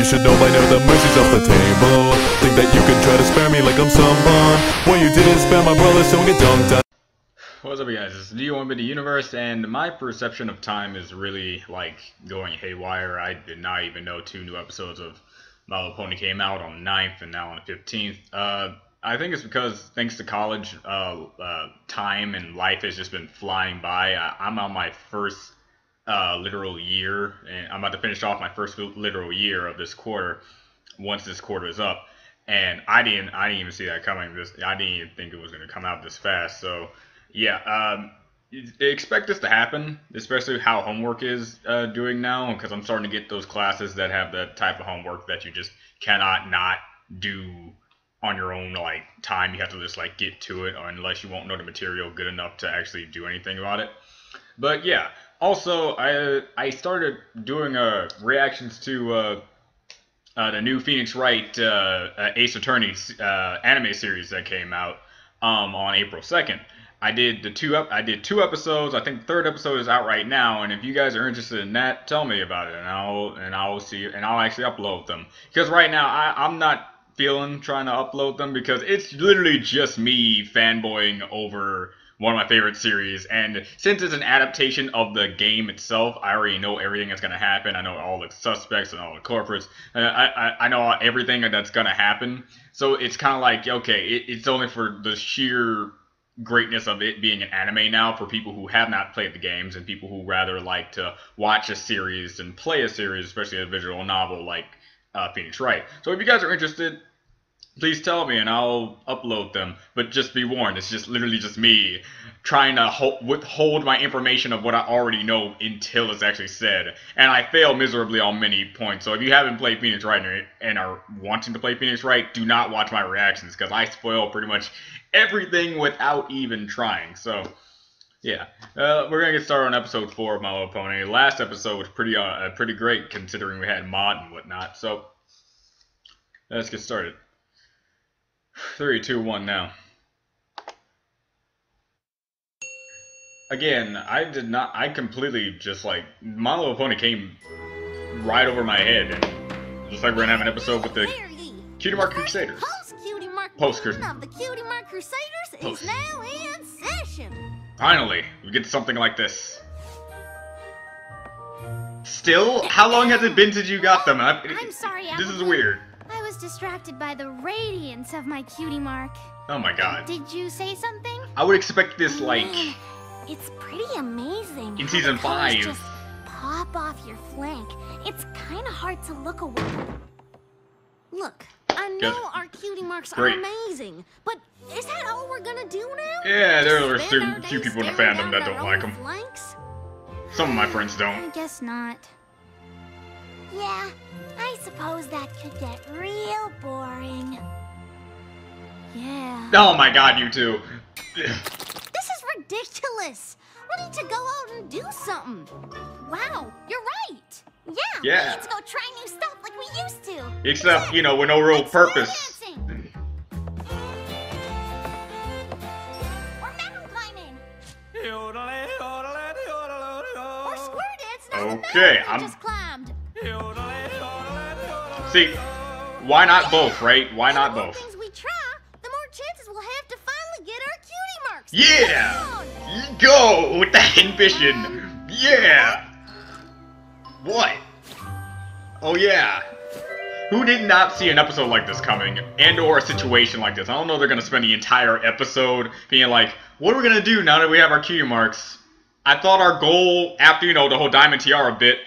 You should know by now the mercy's off the table. Think that you can try to spare me like I'm someone. When you didn't spare my brother, so get dunked on. What's up, you guys? It's D1 the Universe, and my perception of time is really like going haywire. I did not even know 2 new episodes of My Little Pony came out on the 9th and now on the 15th. I think it's because thanks to college, time and life has just been flying by. I'm on my first literal year, and I'm about to finish off my first literal year of this quarter. Once this quarter is up, and I didn't even see that coming. I didn't even think it was going to come out this fast. So yeah, expect this to happen, especially how homework is doing now, because I'm starting to get those classes that have that type of homework that you just cannot not do on your own like time. You have to just like get to it, or unless you won't know the material good enough to actually do anything about it. But yeah, also I started doing reactions to the new Phoenix Wright Ace Attorney anime series that came out on April 2nd. I did 2 episodes. I think the 3rd episode is out right now, and if you guys are interested in that, tell me about it, and I'll actually upload them. Because right now I'm not feeling trying to upload them, because it's literally just me fanboying over one of my favorite series, and since it's an adaptation of the game itself, I already know everything that's going to happen. I know all the suspects and all the corporates. I know everything that's going to happen. So it's kind of like, okay, it's only for the sheer greatness of it being an anime now for people who have not played the games and people who rather like to watch a series and play a series, especially a visual novel like Phoenix Wright. So if you guys are interested, please tell me and I'll upload them. But just be warned, it's just literally just me trying to withhold my information of what I already know until it's actually said. And I fail miserably on many points. So if you haven't played Phoenix Wright and are wanting to play Phoenix Wright, do not watch my reactions, because I spoil pretty much everything without even trying. So yeah, we're gonna get started on episode 4 of My Little Pony. Last episode was pretty great considering we had mod and whatnot. So let's get started. 3, 2, 1 now. Again, I completely just like, My Little Pony came right over my head, and just like we're gonna have an episode with the Cutie Mark Crusaders. Post-Cutie of the Cutie Mark Crusaders is now in session. Finally, we get something like this. Still? How long has it been since you got them? I'm sorry, this is weird. I was distracted by the radiance of my Cutie Mark. Oh my god. Did you say something? I would expect this like... It's pretty amazing. In season 5. Just pop off your flank. It's kind of hard to look away. Look, I know our Cutie Marks are amazing, but is that all we're gonna do now? Yeah, there are certain few people in the fandom that don't like them. Some of my friends don't. I guess not. Yeah, I suppose that could get real boring. Yeah. Oh my god, you two. This is ridiculous. We need to go out and do something. Wow, you're right. Yeah. Let's go try new stuff like we used to. Except, you know, with no real purpose. Or mountain climbing. Or square dance. Okay, just climbed. See, why not both, right? Why not both? The more things we try, the more chances we'll have to finally get our Cutie Marks. Yeah! Go with that ambition. Yeah! What? Oh yeah. Who did not see an episode like this coming, and or a situation like this? I don't know if they're going to spend the entire episode being like, what are we going to do now that we have our Cutie Marks? I thought our goal, after, you know, the whole Diamond Tiara bit,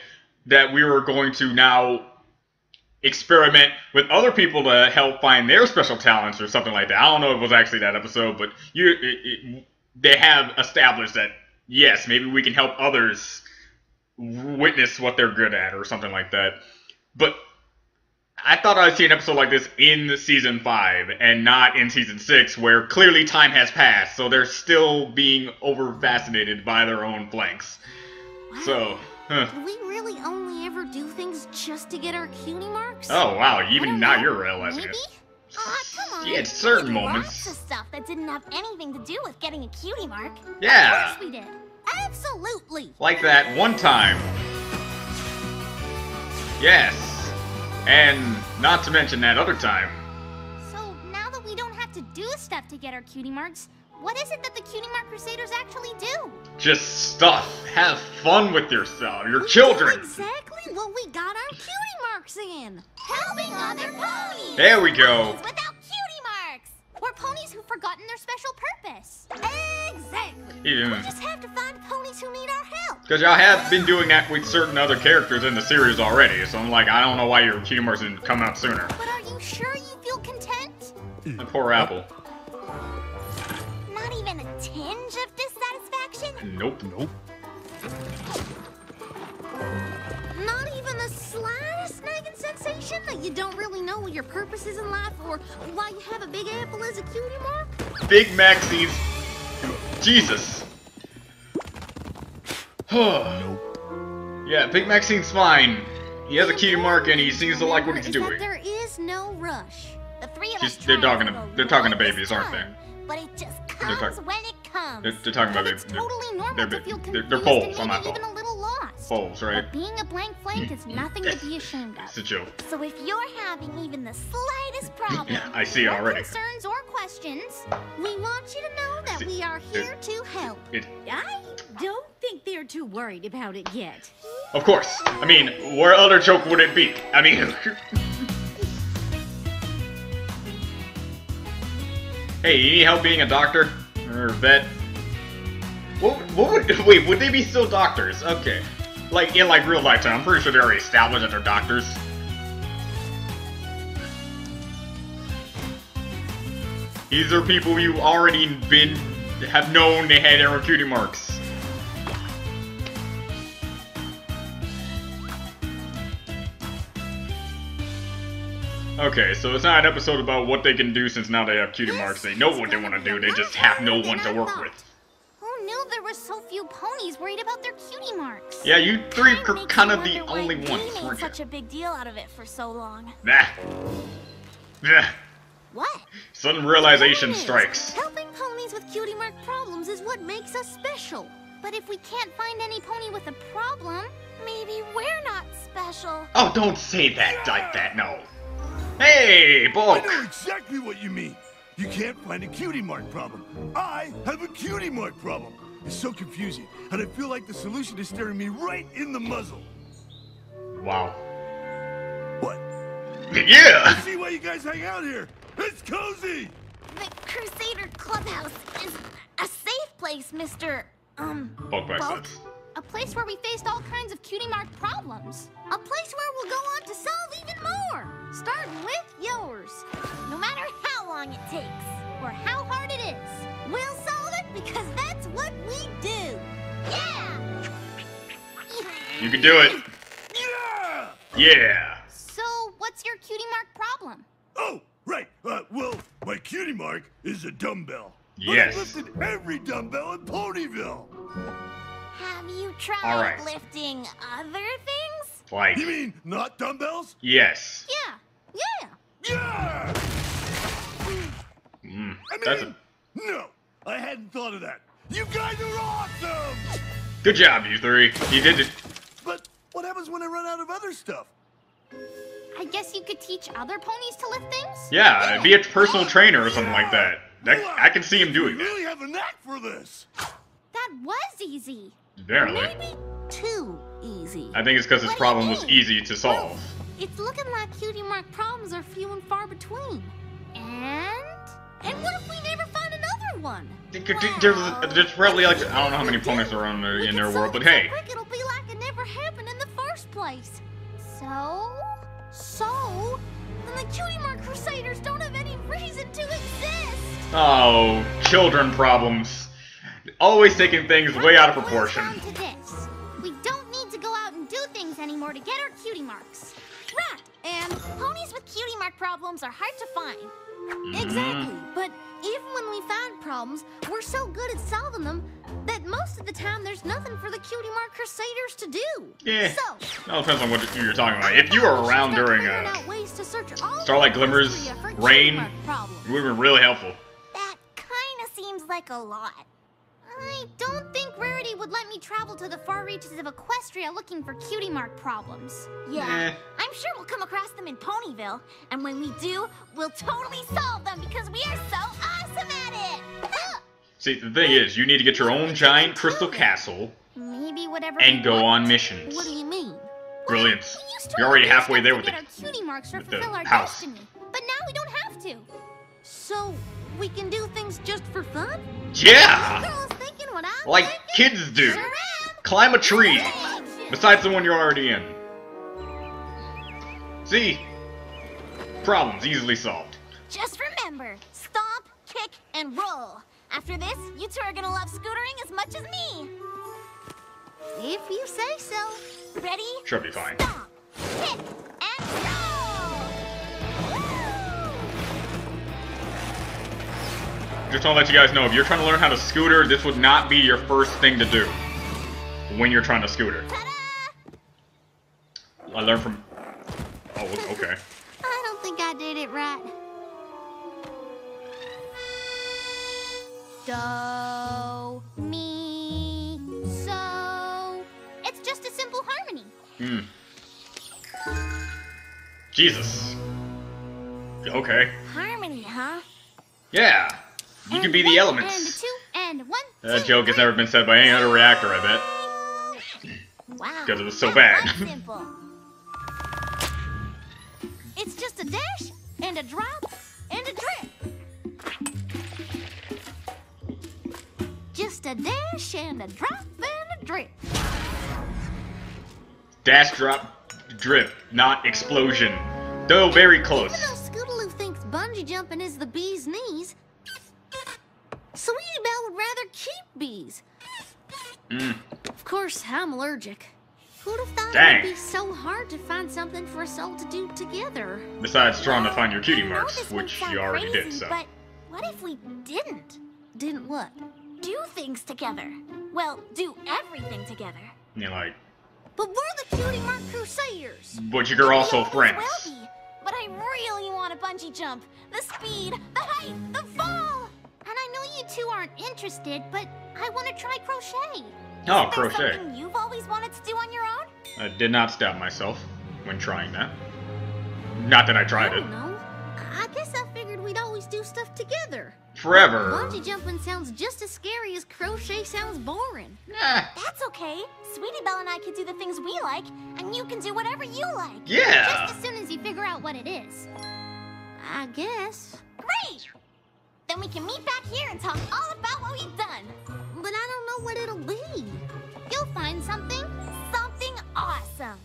that we were going to now experiment with other people to help find their special talents or something like that. I don't know if it was actually that episode, but they have established that, yes, maybe we can help others witness what they're good at or something like that. But I thought I'd see an episode like this in season 5 and not in season 6, where clearly time has passed, so they're still being over fascinated by their own flanks. Wow. So, Did we really only ever do things just to get our Cutie Marks? Oh wow, even now you're realizing it. Come on. Yeah, it's certain moments. Lots of stuff that didn't have anything to do with getting a Cutie Mark. Yeah. Of course we did. Absolutely. Like that one time. Yes. And not to mention that other time. So now that we don't have to do stuff to get our cutie marks, what is it that the cutie mark crusaders actually do? Just stuff. Have fun with yourself, your children. Exactly what we got our cutie marks in. Helping other ponies. There we go. Ponies without cutie marks. Or ponies who've forgotten their special purpose. Exactly. Yeah. We just have to find ponies who need our help. Because y'all have been doing that with certain other characters in the series already, so I'm like, I don't know why your cutie marks didn't come out sooner. But are you sure you feel content? A poor apple. Not even a tinge of dissatisfaction? Nope. Not even the slightest nagging sensation that you don't really know what your purpose is in life or why you have a big apple as a cutie mark? Big Maxie's. Jesus. Yeah, Big Maxine's fine. He has a cutie mark and he seems to like what he's doing. There is no rush. The three of us They're talking to babies, aren't they? But it just comes when it comes. They're talking about It's babies. totally normal to feel confused They're foals, and I'm not maybe even a little lost. Foals, right? But being a blank flank is nothing to be ashamed of. It's a joke. So if you're having even the slightest problem, I see it or already. concerns or questions, we want you to know that we are here to help. I don't think they're too worried about it yet. Of course. I mean, where other joke would it be? I mean... Hey, you need help being a doctor? Or a vet? Wait, would they be still doctors? Okay. Like, in real life time, I'm pretty sure they already established that they're doctors. These are people you already have known they had their cutie marks. Okay, so it's not an episode about what they can do since now they have cutie marks. They know what they want to do, they just have no one to work with. Who knew there were so few ponies worried about their cutie marks? Yeah, you three are kind of the only ones, We made weren't you? such a big deal out of it for so long. Nah. Yeah. What? Sudden realization The point is, strikes. Helping ponies with cutie mark problems is what makes us special. But if we can't find any pony with a problem, maybe we're not special. Oh, don't say that like that, no. Hey, I Bulk! know exactly what you mean. You can't find a cutie mark problem. I have a cutie mark problem. It's so confusing, and I feel like the solution is staring me right in the muzzle. Wow. What? Yeah! See why you guys hang out here? It's cozy! The Crusader Clubhouse is a safe place, Mr. Bulk makes sense. A place where we faced all kinds of cutie mark problems. A place where we'll go on to solve even more. Starting with yours. No matter how long it takes, or how hard it is, we'll solve it because that's what we do. Yeah! You can do it. Yeah! Yeah. So, what's your cutie mark problem? Oh, right. Well, my cutie mark is a dumbbell. Yes. But I've lifted every dumbbell in Ponyville. Have you tried All right. lifting other things? Like, You mean not dumbbells? yes. Yeah. Yeah! Mm, I that's mean, a no, I hadn't thought of that. You guys are awesome! good job, you three. You did it. But what happens when I run out of other stuff? I guess you could teach other ponies to lift things? Yeah, be a personal trainer or something like that. I can see him You doing that. really have a knack for this. That was easy. Apparently. Maybe too easy. I think it's because his What do problem you was mean? easy to solve. It's looking like cutie mark problems are few and far between. And what if we never find another one? There's probably like, I don't know how many ponies are on in their world, but hey. It'll be like it never happened in the first place. So, then the cutie mark crusaders don't have any reason to exist. Oh, children problems. Always taking things way out of Boils proportion. down to this. We don't need to go out and do things anymore to get our cutie marks. Right, and ponies with cutie mark problems are hard to find. Exactly, but even when we find problems, we're so good at solving them that most of the time there's nothing for the cutie mark crusaders to do. Yeah. So, It all depends on what you're talking about. If you were around during Starlight Glimmers, Rain, it would have been really helpful. That kind of seems like a lot. I don't think Rarity would let me travel to the far reaches of Equestria looking for cutie mark problems. Yeah, I'm sure we'll come across them in Ponyville. And when we do, we'll totally solve them because we are so awesome at it! See, the thing is, you need to get your own giant crystal castle Maybe whatever and go on missions. What do you mean? Brilliant. We used to You're already do halfway stuff there to with get the our cutie marks or with the fulfill our house. destiny. But now we don't have to. So we can do things just for fun? Yeah! Girls thinking what I'm Like thinking? kids do. Sure am. Climb a tree. Action. Besides the one you're already in. See? Problems easily solved. Just remember, stomp, kick, and roll. After this, you two are gonna love scootering as much as me. If you say so. Ready? Should be fine. Stomp, kick, and roll! Just want to let you guys know, if you're trying to learn how to scooter, this would not be your first thing to do when you're trying to scooter. Ta-da! I learned from... Oh, okay. I don't think I did it right. Do, mi, so. It's just a simple harmony. Jesus. Okay. Harmony, huh? Yeah. You can be the one, elements. And a two, and one, That two, joke has three. never been said by any other reactor, I bet. Wow. 'Cause it was so that bad. was simple. It's just a dash, and a drop, and a drip. Just a dash, and a drop, and a drip. Dash, drop, drip, not explosion. Though very close. Even though Scootaloo thinks bungee jumping is the bee's knees, Sweetie Belle would rather keep bees. Of course, I'm allergic. Who'd have thought Dang. it would be so hard to find something for us all to do together? Besides trying to find your cutie I know marks, this might which sound you already crazy, did, so. But what if we didn't Didn't what? do things together? Well, do everything together. You know, like, But we're the Cutie Mark Crusaders. but you're also We always friends. will be. But I really want a bungee jump. The speed, the height, the fall. And I know you two aren't interested, but I want to try crochet. Oh, Is there crochet. something you've always wanted to do on your own? I did not stab myself when trying that. Not that I I tried it. don't know. I guess I figured we'd always do stuff together. Forever. Bungee jumping sounds just as scary as crochet sounds boring. Nah. That's okay. Sweetie Belle and I can do the things we like, and you can do whatever you like. Yeah. Just as soon as you figure out what it is. I guess. Great! Then we can meet back here and talk all about what we've done. But I don't know what it'll be. You'll find something. Something awesome.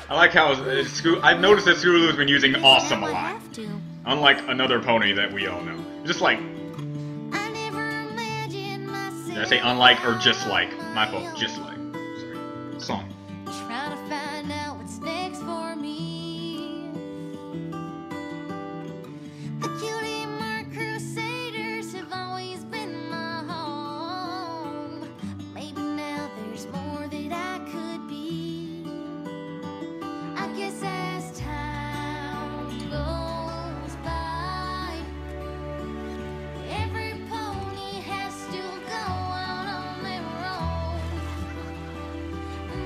I like how I've noticed that Scootaloo's been using Guess awesome now a I lot. have to. Unlike another pony that we all know. Just like, I never imagined myself. did I say unlike or just like? My fault, just like. Sorry. Song. Trying to find out what's next for me. The Cutie Mark Crusaders have always been my home. Maybe now there's more that I could be. I guess as time goes by, every pony has to go out on their own.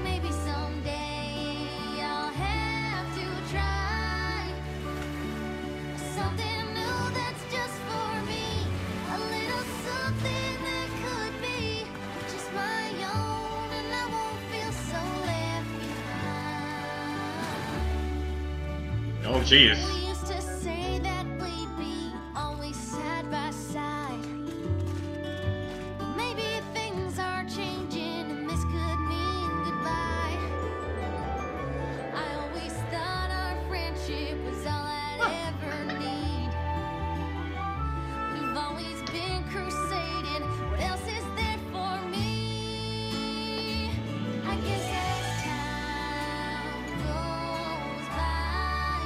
Maybe someday I'll have to try something new that's just for me. A little something that could be just my own, and I won't feel so left behind. Oh, jeez. We used to say that we'd be always side by side. Maybe things are changing and this could mean goodbye. I always thought our friendship was all I'd ever need. We've always been crusading. What else is there for me? I guess as time goes by,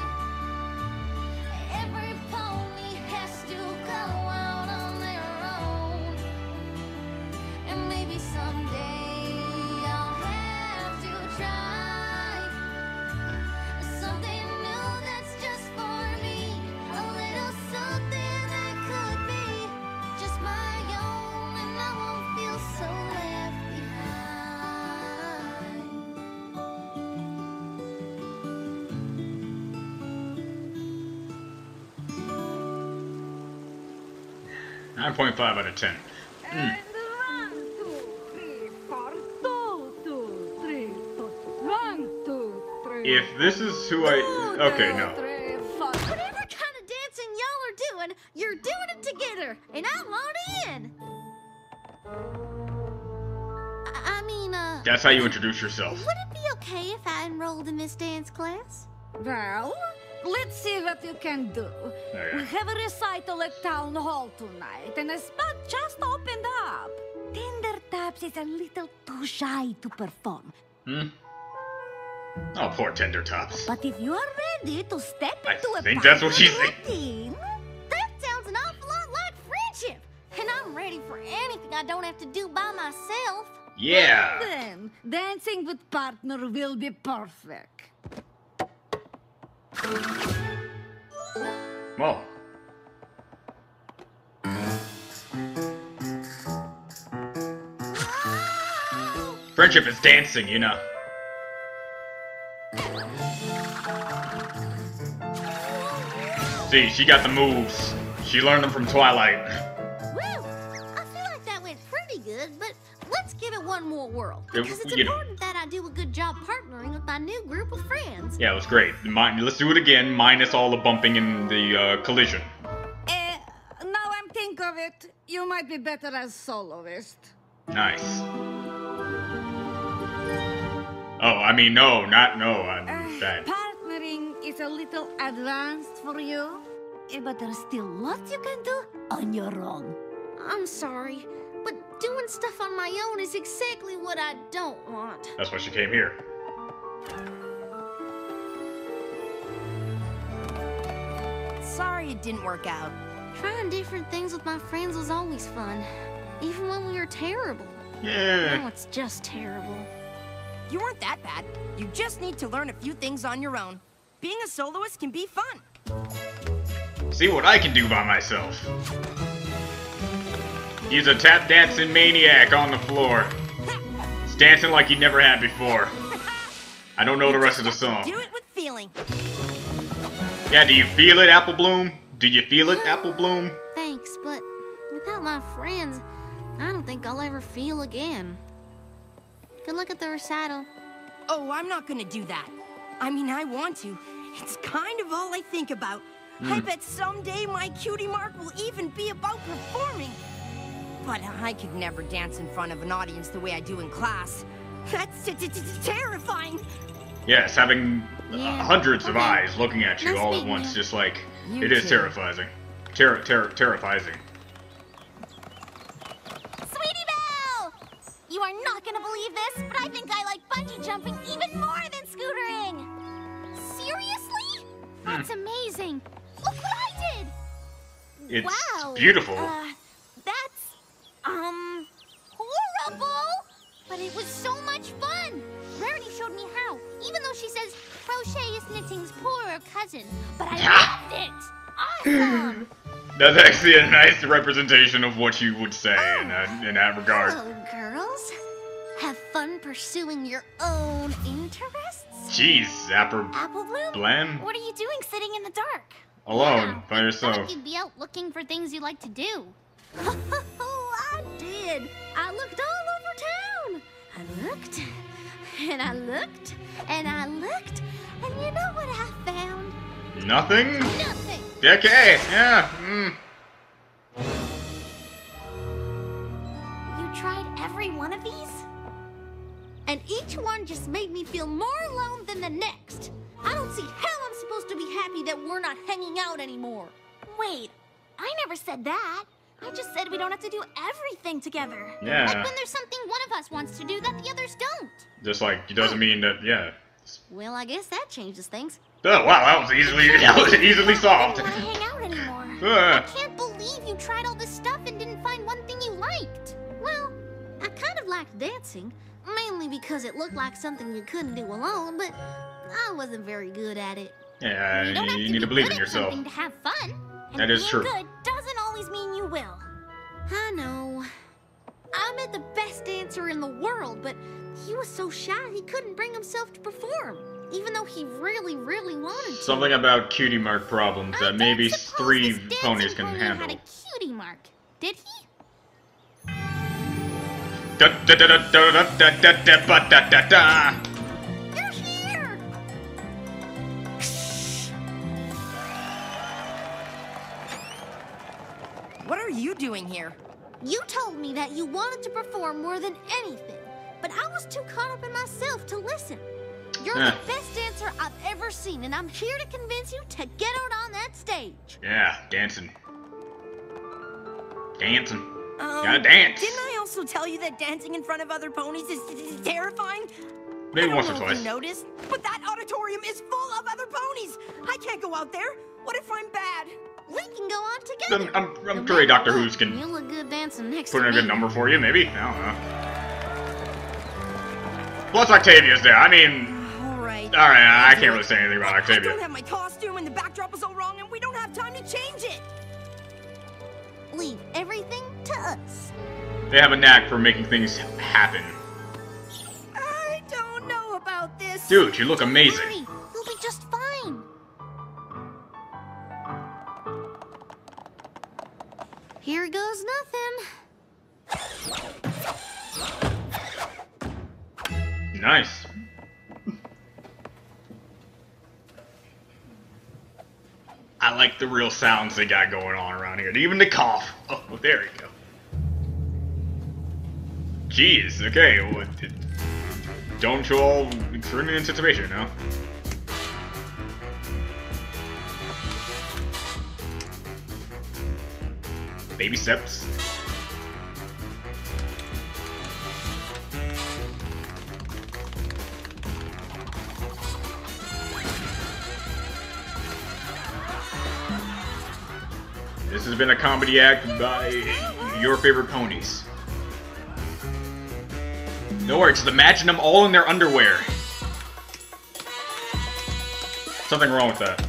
9.5 out of 10. And 1, 2, 3, 4, 2, 2, 3, 1, 2, 3. If this is who I... Okay, no. Whatever kind of dancing y'all are doing, you're doing it together, and I'm on in. I mean, That's how you introduce yourself. would it be okay if I enrolled in this dance class? Well, let's see what you can do. Okay. We have a recital at Town Hall tonight, and a spot just opened up. Tendertops is a little too shy to perform. Oh, poor Tendertops. But if you are ready to step I into a think that's what she's partner saying. routine, That sounds an awful lot like friendship, and I'm ready for anything I don't have to do by myself. Yeah. then dancing with partner will be perfect. Well. Friendship is dancing, you know. See, she got the moves. She learned them from Twilight. Woo! I feel like that went pretty good, but let's give it one more whirl. Yeah, Because it's you know. important that I do a good job partnering with my new group of friends. Yeah, it was great. Let's do it again, minus all the bumping and the collision. Now I'm think of it, you might be better as soloist. Nice. Oh, I mean, no, not no. I'm bad. Partnering is a little advanced for you, but there's still lots you can do on your own. I'm sorry, but doing stuff on my own is exactly what I don't want. That's why she came here. Sorry it didn't work out. Trying different things with my friends was always fun, even when we were terrible. Now Yeah. it's just terrible. You weren't that bad. You just need to learn a few things on your own. Being a soloist can be fun. See what I can do by myself. He's a tap dancing maniac on the floor. He's dancing like he never had before. I don't know the rest of the song. Do it with feeling. Yeah, do you feel it, Apple Bloom? Do you feel it, Apple Bloom? Thanks, but without my friends, I don't think I'll ever feel again. Good luck at the recital. Oh, I'm not gonna do that. I mean, I want to. It's kind of all I think about. I bet someday my cutie mark will even be about performing. But I could never dance in front of an audience the way I do in class. That's terrifying. Yes, having Yeah, hundreds of okay. eyes looking at you Nice all at meeting once, you. just like, You it is too. terrifying. Terrifying. Sweetie Belle! You are not gonna believe this, but I think I like bungee jumping even more than scootering. Seriously? That's amazing. Look what I did! It's Wow. beautiful. That's, horrible! But it was so much fun! Rarity showed me how, even though she says crochet is knitting's poorer cousin. But I loved it! Awesome! That's actually a nice representation of what you would say in that regard. Hello, girls. Have fun pursuing your own interests? Jeez, Apple Apple Bloom? Blam? What are you doing sitting in the dark? Alone, by I yourself. thought you'd be out looking for things you like to do. Oh, I did. I looked all over town. I looked, and I looked, and I looked, and you know what I found? Nothing? Nothing. Okay, yeah. You tried every one of these? And each one just made me feel more alone than the next. I don't see how I'm supposed to be happy that we're not hanging out anymore. Wait, I never said that. I just said we don't have to do everything together. Yeah. Like when there's something one of us wants to do that the others don't. Just like, it doesn't mean that, yeah. Well, I guess that changes things. Oh, wow, that was easily solved. I don't want to hang out anymore. Uh. I can't believe you tried all this stuff and didn't find one thing you liked. Well, I kind of liked dancing, mainly because it looked like something you couldn't do alone, but I wasn't very good at it. Yeah, You don't have you to need be to believe good in at yourself. something to have fun. And That is being true. good doesn't always mean you will. I know. I met the best dancer in the world, but he was so shy he couldn't bring himself to perform, even though he really, really wanted to. Something about cutie mark problems that I maybe don't suppose 3 this dancing ponies can pony handle. had a cutie mark. Did he? You're here! What are you doing here? You told me that you wanted to perform more than anything, but I was too caught up in myself to listen. You're the best dancer I've ever seen, and I'm here to convince you to get out on that stage. Yeah, dancing. Dancing. Gotta dance. Didn't I also tell you that dancing in front of other ponies is terrifying? Maybe once or I don't know twice. if you noticed, but that auditorium is full of other ponies. I can't go out there. What if I'm bad? We can go on together. I'm sure Dr. Who's can You look good dancing next put to in a me. good number for you, maybe. I don't know. Plus Octavia's there. I mean, Alright, I can't really say anything about I Octavia. don't have my costume and the backdrop is all wrong and we don't have time to change it. Leave everything to us. They have a knack for making things happen. I don't know about this. Dude, you look amazing. Hurry, you'll be just fine. Here goes nothing. Nice. I like the real sounds they got going on around here. Even the cough. Oh, there you go. Jeez, okay. Well, don't you all extremely anticipation now? Baby steps. This has been a comedy act by your favorite ponies. No worries, just imagine them all in their underwear. Something wrong with that.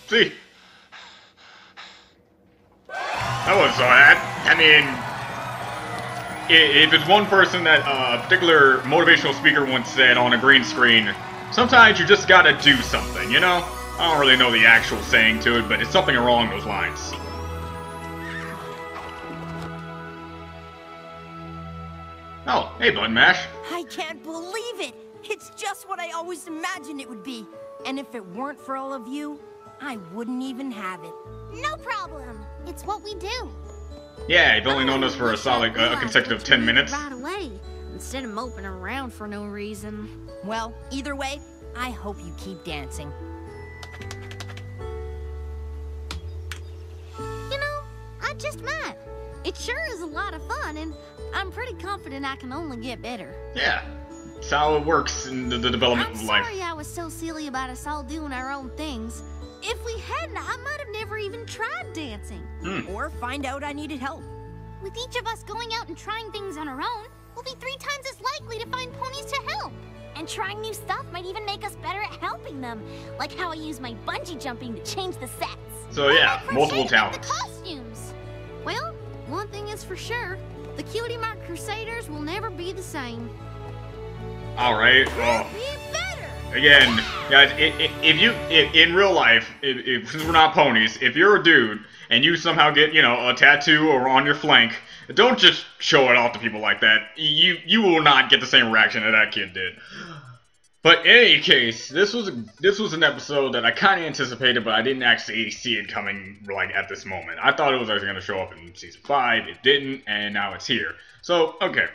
See? That was I mean, if it's one person that a particular motivational speaker once said on a green screen, sometimes you just gotta do something, you know? I don't really know the actual saying to it, but it's something along those lines. Oh, hey, Button Mash. I can't believe it. It's just what I always imagined it would be. And if it weren't for all of you, I wouldn't even have it. No problem. It's what we do. Yeah, you've only known us for a solid consecutive 10 minutes. Right away, instead of moping around for no reason. Well, either way, I hope you keep dancing. You know, I just might. It sure is a lot of fun, and I'm pretty confident I can only get better. Yeah, it's how it works in the development of life. I'm sorry I was so silly about us all doing our own things. If we hadn't, I might have never even tried dancing. Or find out I needed help. With each of us going out and trying things on our own, we'll be 3 times as likely to find ponies to help. And trying new stuff might even make us better at helping them. Like how I use my bungee jumping to change the sets. So yeah, multiple The talents. costumes. Well, one thing is for sure. The Cutie Mark Crusaders will never be the same. Alright, well, Be better. again, guys, if in real life, since we're not ponies, if you're a dude and you somehow get, you know, a tattoo or on your flank, don't just show it off to people like that. You will not get the same reaction that kid did. But in any case, this was an episode that I kind of anticipated, but I didn't actually see it coming like at this moment. I thought it was actually going to show up in season 5. It didn't, and now it's here. So okay.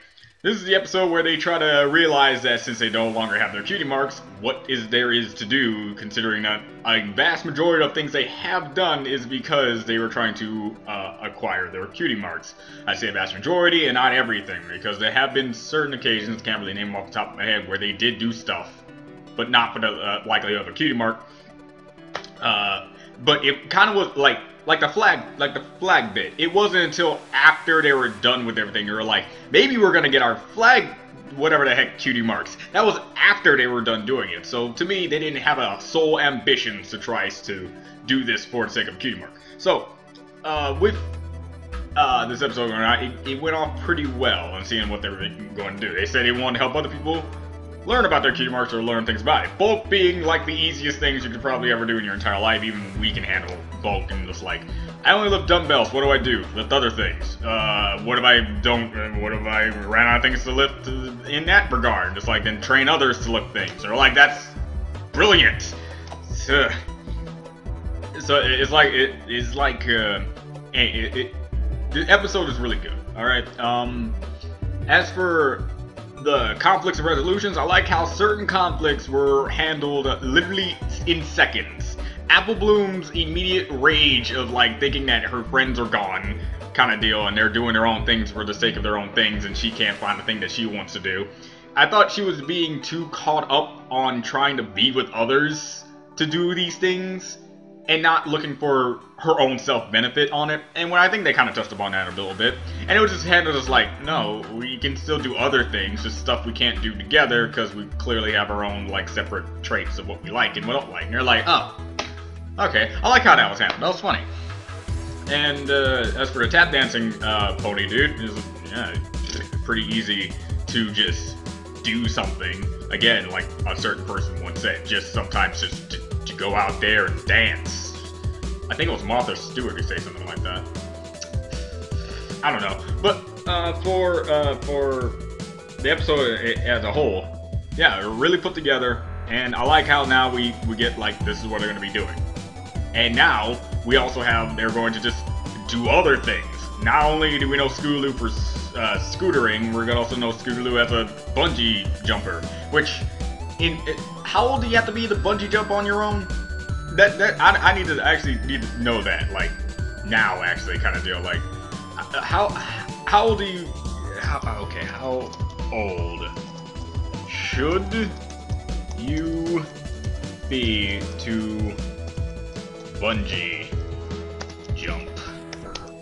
This is the episode where they try to realize that since they no longer have their cutie marks, what there is to do, considering that a vast majority of things they have done is because they were trying to acquire their cutie marks. I say vast majority and not everything, because there have been certain occasions, can't really name them off the top of my head, where they did do stuff, but not for the likelihood of a cutie mark. But it kind of was like the flag bit. It wasn't until after they were done with everything, they were like, maybe we're gonna get our flag, whatever the heck, cutie marks. That was after they were done doing it. So to me, they didn't have a sole ambition to try to do this for the sake of cutie mark. So, with this episode going on, it went off pretty well on seeing what they were going to do. They said they wanted to help other people learn about their cutie marks or learn things about it. Bulk being like the easiest things you could probably ever do in your entire life. Even we can handle bulk and just like, I only lift dumbbells. What do I do? Lift other things. What if I don't? What if I ran out of things to lift in that regard? Just like then train others to lift things. Or like that's brilliant. So it's like the episode is really good. All right. As for the conflicts and resolutions, I like how certain conflicts were handled literally in seconds. Apple Bloom's immediate rage of like thinking that her friends are gone kind of deal and they're doing their own things for the sake of their own things and she can't find the thing that she wants to do. I thought she was being too caught up on trying to be with others to do these things and not looking for her own self-benefit on it. And when I think they kind of touched upon that a little bit. And it was just handled as like, no, we can still do other things, just stuff we can't do together because we clearly have our own like separate traits of what we like and what we don't like. And they're like, oh, okay. I like how that was handled. That was funny. And as for the tap dancing pony dude, it's pretty easy to just do something. Again, like a certain person once said, just sometimes just to go out there and dance. I think it was Martha Stewart who said something like that. I don't know. But for the episode as a whole, yeah, really put together. And I like how now we get like, this is what they're going to be doing. And now we also have, they're going to just do other things. Not only do we know Scootaloo for scootering, we're going to also know Scootaloo as a bungee jumper. Which, how old do you have to be to bungee jump on your own? I need to know that, like, now actually, kind of deal. Like, how old do you? How old should you be to bungee jump?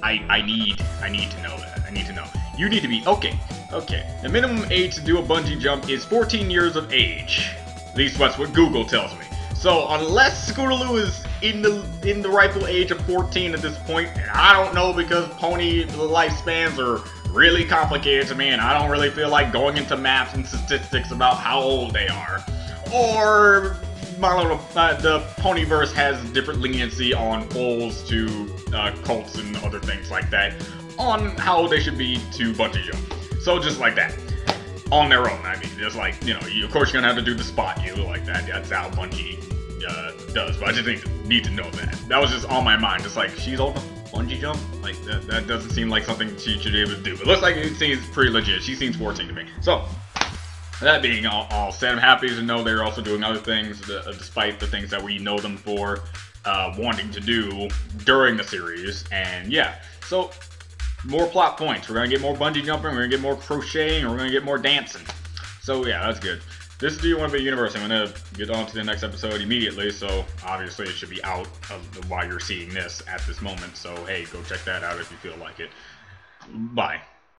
I need to know that. I need to know. You need to be okay. The minimum age to do a bungee jump is 14 years of age. At least that's what Google tells me. So unless Scootaloo is in the rightful age of 14 at this point, and I don't know because pony lifespans are really complicated to me, and I don't really feel like going into maps and statistics about how old they are. Or the Ponyverse has different leniency on foals to cults and other things like that on how old they should be to bungee jump. So just like that. On their own, I mean, just like, you know, of course you're gonna have to do the spot you like that. That's how bungee does, but I just need to know that. That was just on my mind, just like, she's old enough to bungee jump? Like, that doesn't seem like something she should be able to do. But it looks like it seems pretty legit. She seems 14 to me. So, that being all said, I'm happy to know they're also doing other things, despite the things that we know them for wanting to do during the series. And yeah, so more plot points. We're gonna get more bungee jumping, we're gonna get more crocheting, and we're gonna get more dancing. So yeah, that's good. This is Do You Want to Be a Universe? I'm gonna get on to the next episode immediately, so obviously it should be out while you're seeing this at this moment. So hey, go check that out if you feel like it. Bye.